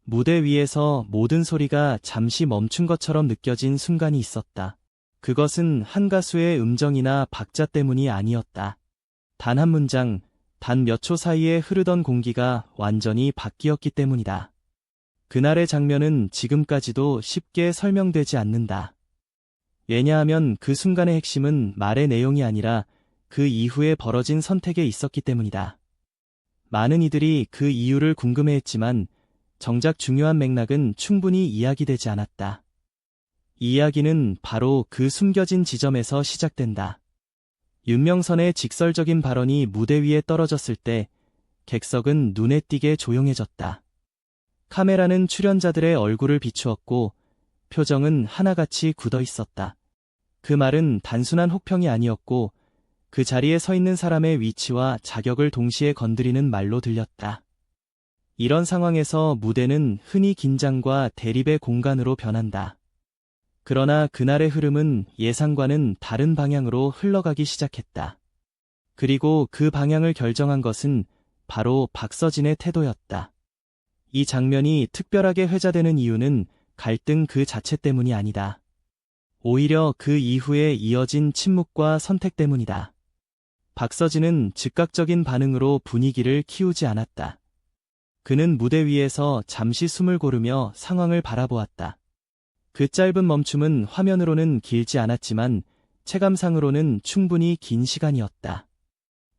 무대 위에서 모든 소리가 잠시 멈춘 것처럼 느껴진 순간이 있었다. 그것은 한 가수의 음정이나 박자 때문이 아니었다. 단 한 문장, 단 몇 초 사이에 흐르던 공기가 완전히 바뀌었기 때문이다. 그날의 장면은 지금까지도 쉽게 설명되지 않는다. 왜냐하면 그 순간의 핵심은 말의 내용이 아니라 그 이후에 벌어진 선택에 있었기 때문이다. 많은 이들이 그 이유를 궁금해했지만 정작 중요한 맥락은 충분히 이야기되지 않았다. 이 이야기는 바로 그 숨겨진 지점에서 시작된다. 윤명선의 직설적인 발언이 무대 위에 떨어졌을 때 객석은 눈에 띄게 조용해졌다. 카메라는 출연자들의 얼굴을 비추었고 표정은 하나같이 굳어 있었다. 그 말은 단순한 혹평이 아니었고 그 자리에 서 있는 사람의 위치와 자격을 동시에 건드리는 말로 들렸다. 이런 상황에서 무대는 흔히 긴장과 대립의 공간으로 변한다. 그러나 그날의 흐름은 예상과는 다른 방향으로 흘러가기 시작했다. 그리고 그 방향을 결정한 것은 바로 박서진의 태도였다. 이 장면이 특별하게 회자되는 이유는 갈등 그 자체 때문이 아니다. 오히려 그 이후에 이어진 침묵과 선택 때문이다. 박서진은 즉각적인 반응으로 분위기를 키우지 않았다. 그는 무대 위에서 잠시 숨을 고르며 상황을 바라보았다. 그 짧은 멈춤은 화면으로는 길지 않았지만 체감상으로는 충분히 긴 시간이었다.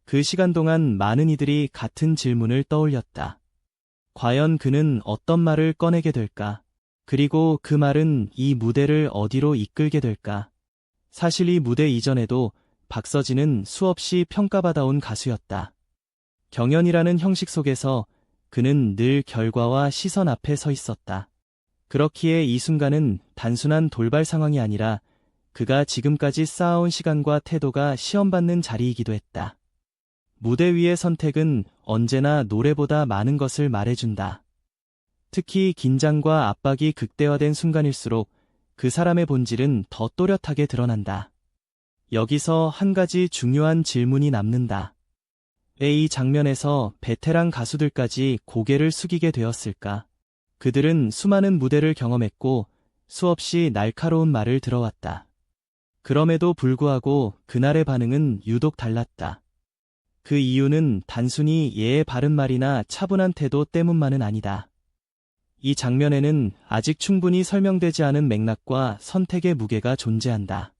그 시간 동안 많은 이들이 같은 질문을 떠올렸다. 과연 그는 어떤 말을 꺼내게 될까? 그리고 그 말은 이 무대를 어디로 이끌게 될까? 사실 이 무대 이전에도 박서진은 수없이 평가받아온 가수였다. 경연이라는 형식 속에서 그는 늘 결과와 시선 앞에 서 있었다. 그렇기에 이 순간은 단순한 돌발 상황이 아니라 그가 지금까지 쌓아온 시간과 태도가 시험받는 자리이기도 했다. 무대 위의 선택은 언제나 노래보다 많은 것을 말해준다. 특히 긴장과 압박이 극대화된 순간일수록 그 사람의 본질은 더 또렷하게 드러난다. 여기서 한 가지 중요한 질문이 남는다. 왜 이 장면에서 베테랑 가수들까지 고개를 숙이게 되었을까? 그들은 수많은 무대를 경험했고 수없이 날카로운 말을 들어왔다. 그럼에도 불구하고 그날의 반응은 유독 달랐다. 그 이유는 단순히 예의 바른 말이나 차분한 태도 때문만은 아니다. 이 장면에는 아직 충분히 설명되지 않은 맥락과 선택의 무게가 존재한다.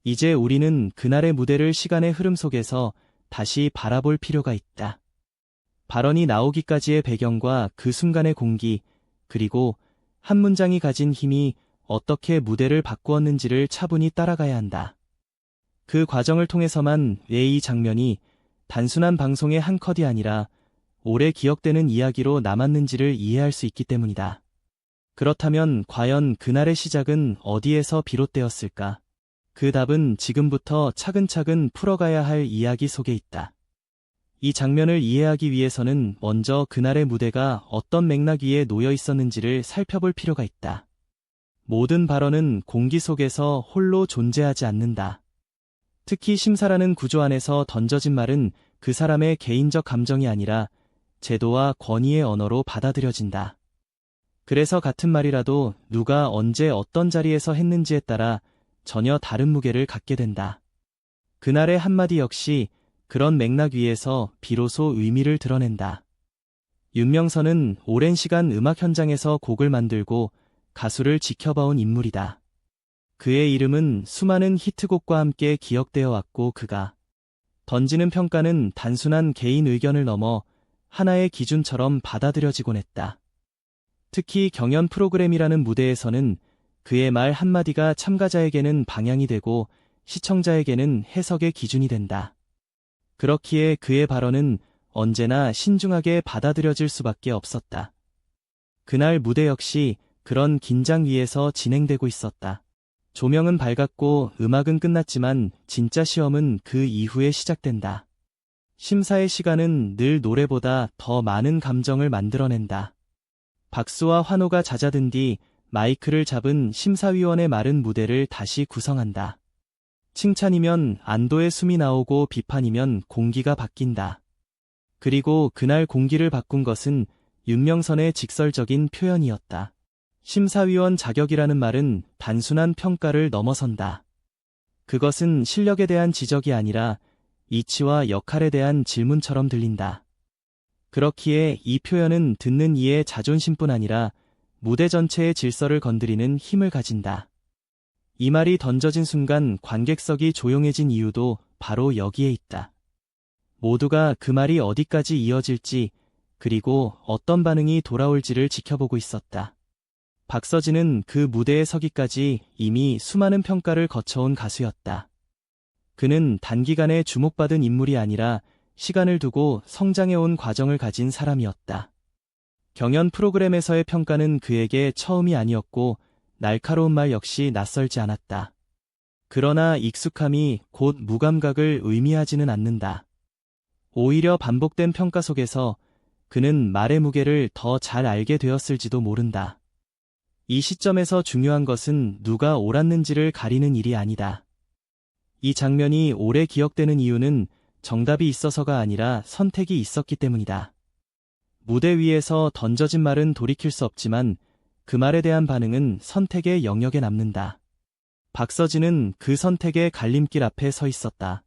이제 우리는 그날의 무대를 시간의 흐름 속에서 다시 바라볼 필요가 있다. 발언이 나오기까지의 배경과 그 순간의 공기, 그리고 한 문장이 가진 힘이 어떻게 무대를 바꾸었는지를 차분히 따라가야 한다. 그 과정을 통해서만 왜 이 장면이 단순한 방송의 한 컷이 아니라 오래 기억되는 이야기로 남았는지를 이해할 수 있기 때문이다. 그렇다면 과연 그날의 시작은 어디에서 비롯되었을까? 그 답은 지금부터 차근차근 풀어가야 할 이야기 속에 있다. 이 장면을 이해하기 위해서는 먼저 그날의 무대가 어떤 맥락 위에 놓여 있었는지를 살펴볼 필요가 있다. 모든 발언은 공기 속에서 홀로 존재하지 않는다. 특히 심사라는 구조 안에서 던져진 말은 그 사람의 개인적 감정이 아니라 제도와 권위의 언어로 받아들여진다. 그래서 같은 말이라도 누가 언제 어떤 자리에서 했는지에 따라 전혀 다른 무게를 갖게 된다. 그날의 한마디 역시 그런 맥락 위에서 비로소 의미를 드러낸다. 윤명선은 오랜 시간 음악 현장에서 곡을 만들고 가수를 지켜봐온 인물이다. 그의 이름은 수많은 히트곡과 함께 기억되어 왔고 그가 던지는 평가는 단순한 개인 의견을 넘어 하나의 기준처럼 받아들여지곤 했다. 특히 경연 프로그램이라는 무대에서는 그의 말 한마디가 참가자에게는 방향이 되고 시청자에게는 해석의 기준이 된다. 그렇기에 그의 발언은 언제나 신중하게 받아들여질 수밖에 없었다. 그날 무대 역시 그런 긴장 위에서 진행되고 있었다. 조명은 밝았고 음악은 끝났지만 진짜 시험은 그 이후에 시작된다. 심사의 시간은 늘 노래보다 더 많은 감정을 만들어낸다. 박수와 환호가 잦아든 뒤 마이크를 잡은 심사위원의 말은 무대를 다시 구성한다. 칭찬이면 안도의 숨이 나오고 비판이면 공기가 바뀐다. 그리고 그날 공기를 바꾼 것은 윤명선의 직설적인 표현이었다. 심사위원 자격이라는 말은 단순한 평가를 넘어선다. 그것은 실력에 대한 지적이 아니라 이치와 역할에 대한 질문처럼 들린다. 그렇기에 이 표현은 듣는 이의 자존심뿐 아니라 무대 전체의 질서를 건드리는 힘을 가진다. 이 말이 던져진 순간 관객석이 조용해진 이유도 바로 여기에 있다. 모두가 그 말이 어디까지 이어질지 그리고 어떤 반응이 돌아올지를 지켜보고 있었다. 박서진은 그 무대에 서기까지 이미 수많은 평가를 거쳐온 가수였다. 그는 단기간에 주목받은 인물이 아니라 시간을 두고 성장해온 과정을 가진 사람이었다. 경연 프로그램에서의 평가는 그에게 처음이 아니었고 날카로운 말 역시 낯설지 않았다. 그러나 익숙함이 곧 무감각을 의미하지는 않는다. 오히려 반복된 평가 속에서 그는 말의 무게를 더 잘 알게 되었을지도 모른다. 이 시점에서 중요한 것은 누가 옳았는지를 가리는 일이 아니다. 이 장면이 오래 기억되는 이유는 정답이 있어서가 아니라 선택이 있었기 때문이다. 무대 위에서 던져진 말은 돌이킬 수 없지만 그 말에 대한 반응은 선택의 영역에 남는다. 박서진은 그 선택의 갈림길 앞에 서 있었다.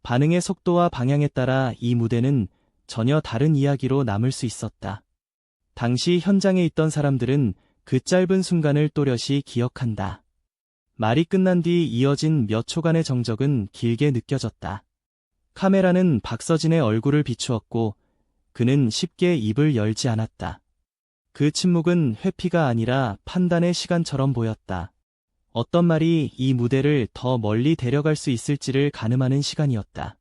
반응의 속도와 방향에 따라 이 무대는 전혀 다른 이야기로 남을 수 있었다. 당시 현장에 있던 사람들은 그 짧은 순간을 또렷이 기억한다. 말이 끝난 뒤 이어진 몇 초간의 정적은 길게 느껴졌다. 카메라는 박서진의 얼굴을 비추었고 그는 쉽게 입을 열지 않았다. 그 침묵은 회피가 아니라 판단의 시간처럼 보였다. 어떤 말이 이 무대를 더 멀리 데려갈 수 있을지를 가늠하는 시간이었다.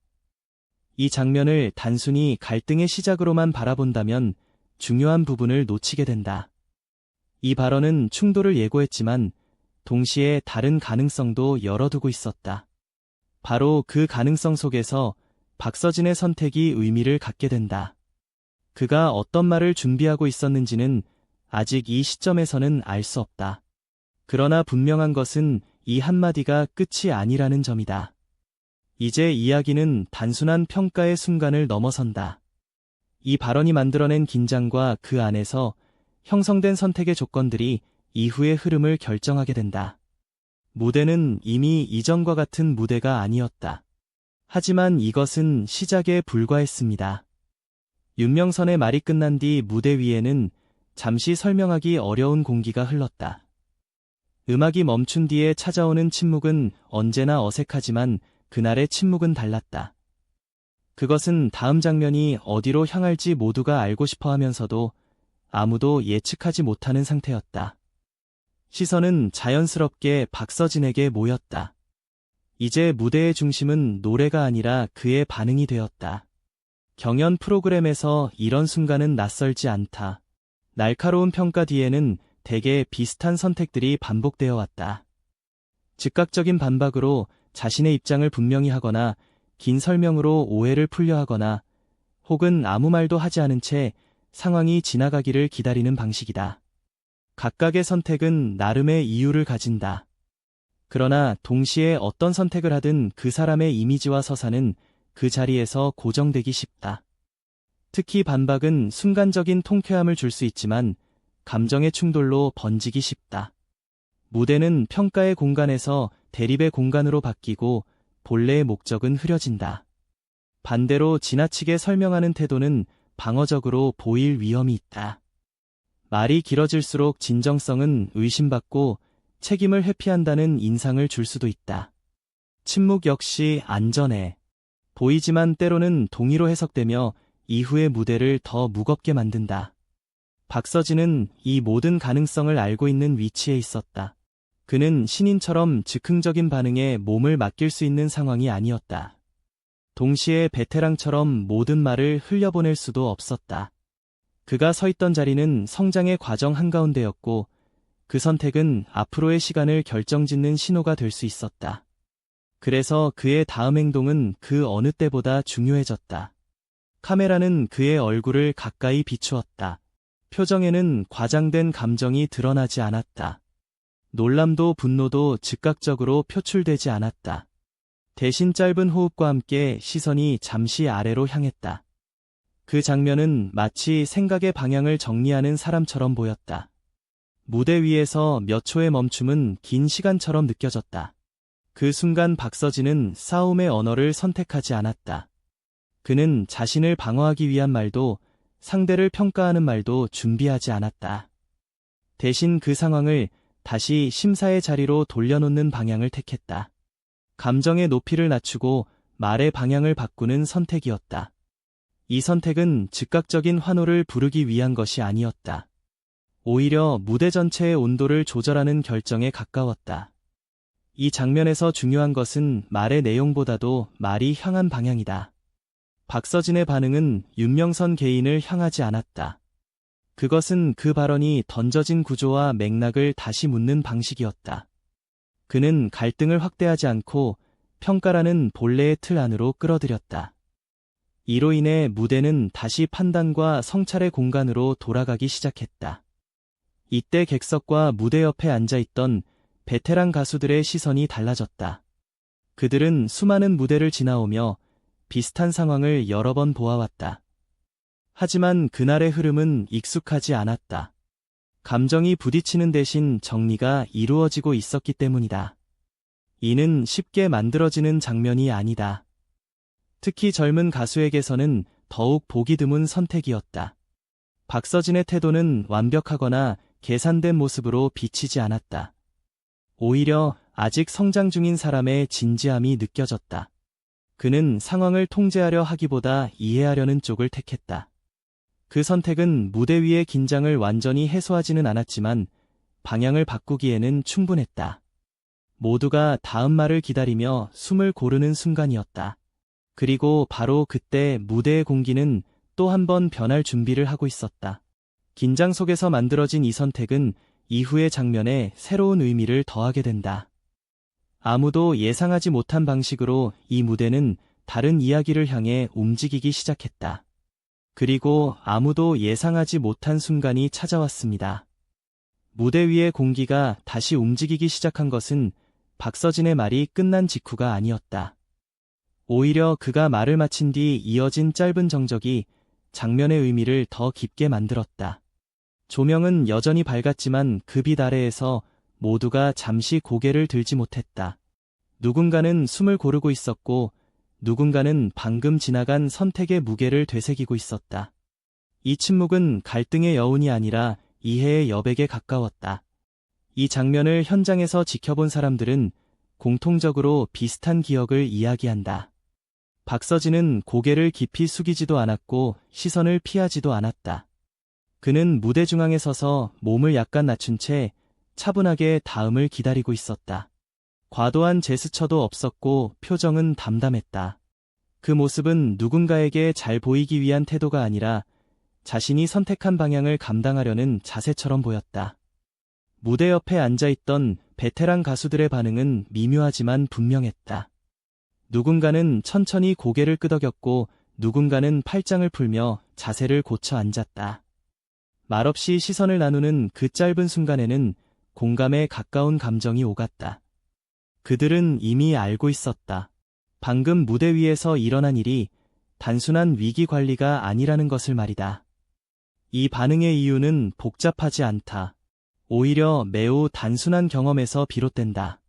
이 장면을 단순히 갈등의 시작으로만 바라본다면 중요한 부분을 놓치게 된다. 이 발언은 충돌을 예고했지만 동시에 다른 가능성도 열어두고 있었다. 바로 그 가능성 속에서 박서진의 선택이 의미를 갖게 된다. 그가 어떤 말을 준비하고 있었는지는 아직 이 시점에서는 알 수 없다. 그러나 분명한 것은 이 한마디가 끝이 아니라는 점이다. 이제 이야기는 단순한 평가의 순간을 넘어선다. 이 발언이 만들어낸 긴장과 그 안에서 형성된 선택의 조건들이 이후의 흐름을 결정하게 된다. 무대는 이미 이전과 같은 무대가 아니었다. 하지만 이것은 시작에 불과했습니다. 윤명선의 말이 끝난 뒤 무대 위에는 잠시 설명하기 어려운 공기가 흘렀다. 음악이 멈춘 뒤에 찾아오는 침묵은 언제나 어색하지만 그날의 침묵은 달랐다. 그것은 다음 장면이 어디로 향할지 모두가 알고 싶어 하면서도 아무도 예측하지 못하는 상태였다. 시선은 자연스럽게 박서진에게 모였다. 이제 무대의 중심은 노래가 아니라 그의 반응이 되었다. 경연 프로그램에서 이런 순간은 낯설지 않다. 날카로운 평가 뒤에는 대개 비슷한 선택들이 반복되어 왔다. 즉각적인 반박으로 자신의 입장을 분명히 하거나 긴 설명으로 오해를 풀려 하거나 혹은 아무 말도 하지 않은 채 상황이 지나가기를 기다리는 방식이다. 각각의 선택은 나름의 이유를 가진다. 그러나 동시에 어떤 선택을 하든 그 사람의 이미지와 서사는 그 자리에서 고정되기 쉽다. 특히 반박은 순간적인 통쾌함을 줄 수 있지만 감정의 충돌로 번지기 쉽다. 무대는 평가의 공간에서 대립의 공간으로 바뀌고 본래의 목적은 흐려진다. 반대로 지나치게 설명하는 태도는 방어적으로 보일 위험이 있다. 말이 길어질수록 진정성은 의심받고 책임을 회피한다는 인상을 줄 수도 있다. 침묵 역시 안전해 보이지만 때로는 동의로 해석되며 이후의 무대를 더 무겁게 만든다. 박서진은 이 모든 가능성을 알고 있는 위치에 있었다. 그는 신인처럼 즉흥적인 반응에 몸을 맡길 수 있는 상황이 아니었다. 동시에 베테랑처럼 모든 말을 흘려보낼 수도 없었다. 그가 서 있던 자리는 성장의 과정 한가운데였고 그 선택은 앞으로의 시간을 결정짓는 신호가 될 수 있었다. 그래서 그의 다음 행동은 그 어느 때보다 중요해졌다. 카메라는 그의 얼굴을 가까이 비추었다. 표정에는 과장된 감정이 드러나지 않았다. 놀람도 분노도 즉각적으로 표출되지 않았다. 대신 짧은 호흡과 함께 시선이 잠시 아래로 향했다. 그 장면은 마치 생각의 방향을 정리하는 사람처럼 보였다. 무대 위에서 몇 초의 멈춤은 긴 시간처럼 느껴졌다. 그 순간 박서진은 싸움의 언어를 선택하지 않았다. 그는 자신을 방어하기 위한 말도 상대를 평가하는 말도 준비하지 않았다. 대신 그 상황을 다시 심사의 자리로 돌려놓는 방향을 택했다. 감정의 높이를 낮추고 말의 방향을 바꾸는 선택이었다. 이 선택은 즉각적인 환호를 부르기 위한 것이 아니었다. 오히려 무대 전체의 온도를 조절하는 결정에 가까웠다. 이 장면에서 중요한 것은 말의 내용보다도 말이 향한 방향이다. 박서진의 반응은 윤명선 개인을 향하지 않았다. 그것은 그 발언이 던져진 구조와 맥락을 다시 묻는 방식이었다. 그는 갈등을 확대하지 않고 평가라는 본래의 틀 안으로 끌어들였다. 이로 인해 무대는 다시 판단과 성찰의 공간으로 돌아가기 시작했다. 이때 객석과 무대 옆에 앉아있던 베테랑 가수들의 시선이 달라졌다. 그들은 수많은 무대를 지나오며 비슷한 상황을 여러 번 보아왔다. 하지만 그날의 흐름은 익숙하지 않았다. 감정이 부딪히는 대신 정리가 이루어지고 있었기 때문이다. 이는 쉽게 만들어지는 장면이 아니다. 특히 젊은 가수에게서는 더욱 보기 드문 선택이었다. 박서진의 태도는 완벽하거나 계산된 모습으로 비치지 않았다. 오히려 아직 성장 중인 사람의 진지함이 느껴졌다. 그는 상황을 통제하려 하기보다 이해하려는 쪽을 택했다. 그 선택은 무대 위의 긴장을 완전히 해소하지는 않았지만 방향을 바꾸기에는 충분했다. 모두가 다음 말을 기다리며 숨을 고르는 순간이었다. 그리고 바로 그때 무대의 공기는 또 한 번 변할 준비를 하고 있었다. 긴장 속에서 만들어진 이 선택은 이후의 장면에 새로운 의미를 더하게 된다. 아무도 예상하지 못한 방식으로 이 무대는 다른 이야기를 향해 움직이기 시작했다. 그리고 아무도 예상하지 못한 순간이 찾아왔습니다. 무대 위의 공기가 다시 움직이기 시작한 것은 박서진의 말이 끝난 직후가 아니었다. 오히려 그가 말을 마친 뒤 이어진 짧은 정적이 장면의 의미를 더 깊게 만들었다. 조명은 여전히 밝았지만 그 빛 아래에서 모두가 잠시 고개를 들지 못했다. 누군가는 숨을 고르고 있었고 누군가는 방금 지나간 선택의 무게를 되새기고 있었다. 이 침묵은 갈등의 여운이 아니라 이해의 여백에 가까웠다. 이 장면을 현장에서 지켜본 사람들은 공통적으로 비슷한 기억을 이야기한다. 박서진은 고개를 깊이 숙이지도 않았고 시선을 피하지도 않았다. 그는 무대 중앙에 서서 몸을 약간 낮춘 채 차분하게 다음을 기다리고 있었다. 과도한 제스처도 없었고 표정은 담담했다. 그 모습은 누군가에게 잘 보이기 위한 태도가 아니라 자신이 선택한 방향을 감당하려는 자세처럼 보였다. 무대 옆에 앉아있던 베테랑 가수들의 반응은 미묘하지만 분명했다. 누군가는 천천히 고개를 끄덕였고 누군가는 팔짱을 풀며 자세를 고쳐 앉았다. 말없이 시선을 나누는 그 짧은 순간에는 공감에 가까운 감정이 오갔다. 그들은 이미 알고 있었다. 방금 무대 위에서 일어난 일이 단순한 위기 관리가 아니라는 것을 말이다. 이 반응의 이유는 복잡하지 않다. 오히려 매우 단순한 경험에서 비롯된다.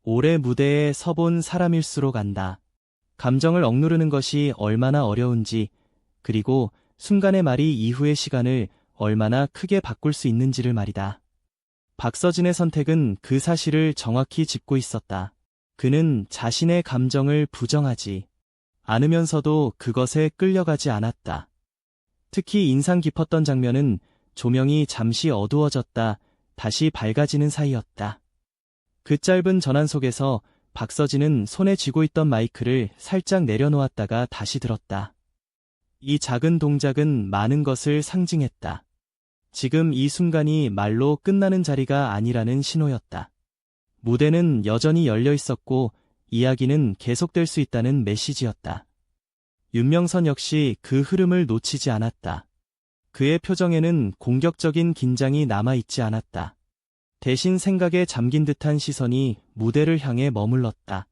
오래 무대에 서본 사람일수록 안다. 감정을 억누르는 것이 얼마나 어려운지, 그리고 순간의 말이 이후의 시간을 얼마나 크게 바꿀 수 있는지를 말이다. 박서진의 선택은 그 사실을 정확히 짚고 있었다. 그는 자신의 감정을 부정하지 않으면서도 그것에 끌려가지 않았다. 특히 인상 깊었던 장면은 조명이 잠시 어두워졌다 다시 밝아지는 사이였다. 그 짧은 전환 속에서 박서진은 손에 쥐고 있던 마이크를 살짝 내려놓았다가 다시 들었다. 이 작은 동작은 많은 것을 상징했다. 지금 이 순간이 말로 끝나는 자리가 아니라는 신호였다. 무대는 여전히 열려 있었고 이야기는 계속될 수 있다는 메시지였다. 윤명선 역시 그 흐름을 놓치지 않았다. 그의 표정에는 공격적인 긴장이 남아있지 않았다. 대신 생각에 잠긴 듯한 시선이 무대를 향해 머물렀다.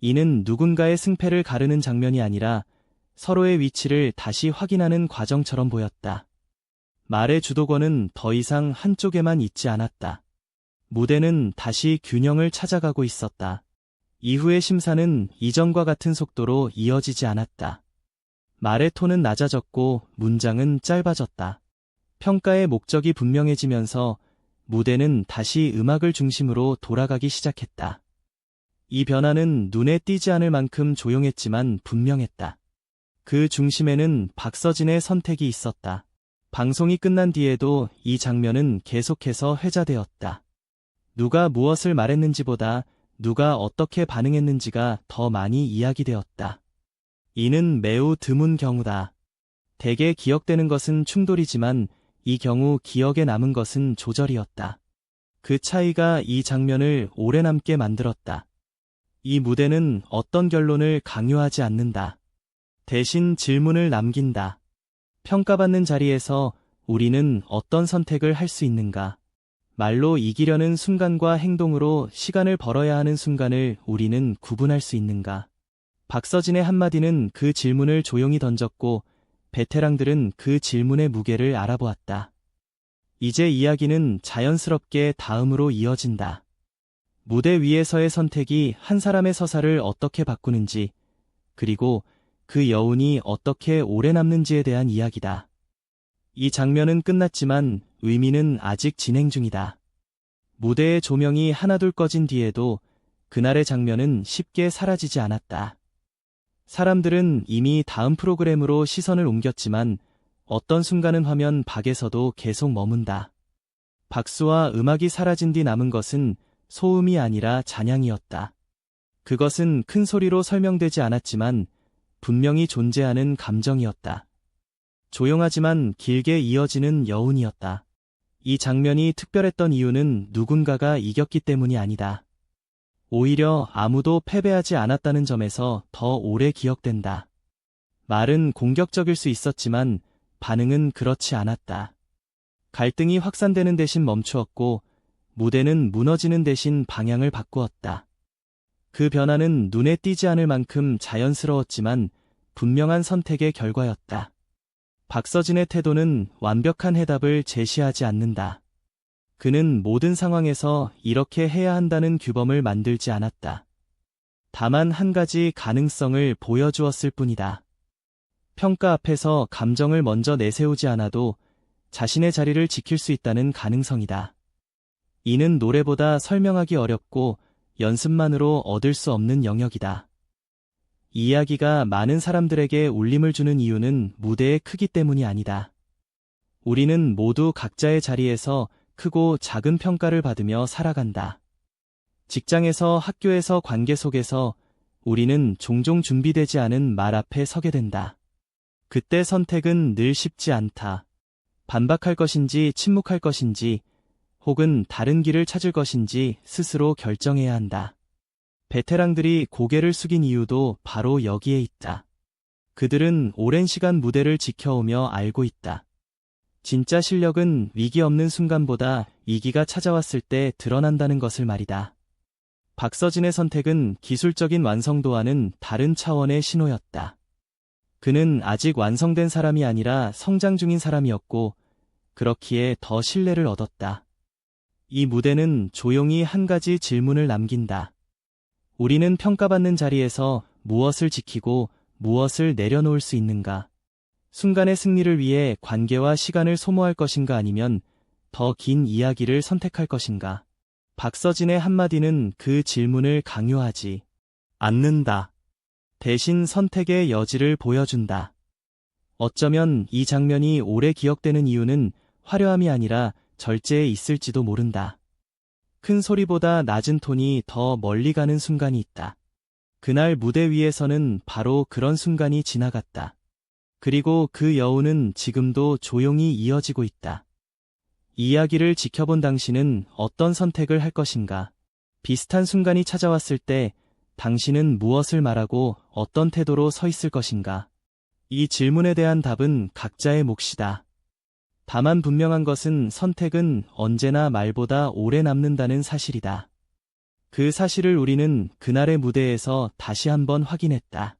이는 누군가의 승패를 가르는 장면이 아니라 서로의 위치를 다시 확인하는 과정처럼 보였다. 말의 주도권은 더 이상 한쪽에만 있지 않았다. 무대는 다시 균형을 찾아가고 있었다. 이후의 심사는 이전과 같은 속도로 이어지지 않았다. 말의 톤은 낮아졌고 문장은 짧아졌다. 평가의 목적이 분명해지면서 무대는 다시 음악을 중심으로 돌아가기 시작했다. 이 변화는 눈에 띄지 않을 만큼 조용했지만 분명했다. 그 중심에는 박서진의 선택이 있었다. 방송이 끝난 뒤에도 이 장면은 계속해서 회자되었다. 누가 무엇을 말했는지보다 누가 어떻게 반응했는지가 더 많이 이야기되었다. 이는 매우 드문 경우다. 대개 기억되는 것은 충돌이지만 이 경우 기억에 남은 것은 조절이었다. 그 차이가 이 장면을 오래 남게 만들었다. 이 무대는 어떤 결론을 강요하지 않는다. 대신 질문을 남긴다. 평가받는 자리에서 우리는 어떤 선택을 할 수 있는가? 말로 이기려는 순간과 행동으로 시간을 벌어야 하는 순간을 우리는 구분할 수 있는가? 박서진의 한마디는 그 질문을 조용히 던졌고 베테랑들은 그 질문의 무게를 알아보았다. 이제 이야기는 자연스럽게 다음으로 이어진다. 무대 위에서의 선택이 한 사람의 서사를 어떻게 바꾸는지, 그리고 그 여운이 어떻게 오래 남는지에 대한 이야기다. 이 장면은 끝났지만 의미는 아직 진행 중이다. 무대의 조명이 하나둘 꺼진 뒤에도 그날의 장면은 쉽게 사라지지 않았다. 사람들은 이미 다음 프로그램으로 시선을 옮겼지만 어떤 순간은 화면 밖에서도 계속 머문다. 박수와 음악이 사라진 뒤 남은 것은 소음이 아니라 잔향이었다. 그것은 큰 소리로 설명되지 않았지만 분명히 존재하는 감정이었다. 조용하지만 길게 이어지는 여운이었다. 이 장면이 특별했던 이유는 누군가가 이겼기 때문이 아니다. 오히려 아무도 패배하지 않았다는 점에서 더 오래 기억된다. 말은 공격적일 수 있었지만 반응은 그렇지 않았다. 갈등이 확산되는 대신 멈추었고 무대는 무너지는 대신 방향을 바꾸었다. 그 변화는 눈에 띄지 않을 만큼 자연스러웠지만 분명한 선택의 결과였다. 박서진의 태도는 완벽한 해답을 제시하지 않는다. 그는 모든 상황에서 이렇게 해야 한다는 규범을 만들지 않았다. 다만 한 가지 가능성을 보여주었을 뿐이다. 평가 앞에서 감정을 먼저 내세우지 않아도 자신의 자리를 지킬 수 있다는 가능성이다. 이는 노래보다 설명하기 어렵고 연습만으로 얻을 수 없는 영역이다. 이 이야기가 많은 사람들에게 울림을 주는 이유는 무대의 크기 때문이 아니다. 우리는 모두 각자의 자리에서 크고 작은 평가를 받으며 살아간다. 직장에서, 학교에서, 관계 속에서 우리는 종종 준비되지 않은 말 앞에 서게 된다. 그때 선택은 늘 쉽지 않다. 반박할 것인지 침묵할 것인지 혹은 다른 길을 찾을 것인지 스스로 결정해야 한다. 베테랑들이 고개를 숙인 이유도 바로 여기에 있다. 그들은 오랜 시간 무대를 지켜오며 알고 있다. 진짜 실력은 위기 없는 순간보다 위기가 찾아왔을 때 드러난다는 것을 말이다. 박서진의 선택은 기술적인 완성도와는 다른 차원의 신호였다. 그는 아직 완성된 사람이 아니라 성장 중인 사람이었고 그렇기에 더 신뢰를 얻었다. 이 무대는 조용히 한 가지 질문을 남긴다. 우리는 평가받는 자리에서 무엇을 지키고 무엇을 내려놓을 수 있는가? 순간의 승리를 위해 관계와 시간을 소모할 것인가 아니면 더 긴 이야기를 선택할 것인가? 박서진의 한마디는 그 질문을 강요하지 않는다. 대신 선택의 여지를 보여준다. 어쩌면 이 장면이 오래 기억되는 이유는 화려함이 아니라 절제에 있을지도 모른다. 큰 소리보다 낮은 톤이 더 멀리 가는 순간이 있다. 그날 무대 위에서는 바로 그런 순간이 지나갔다. 그리고 그 여운은 지금도 조용히 이어지고 있다. 이 이야기를 지켜본 당신은 어떤 선택을 할 것인가? 비슷한 순간이 찾아왔을 때 당신은 무엇을 말하고 어떤 태도로 서 있을 것인가? 이 질문에 대한 답은 각자의 몫이다. 다만 분명한 것은 선택은 언제나 말보다 오래 남는다는 사실이다. 그 사실을 우리는 그날의 무대에서 다시 한번 확인했다.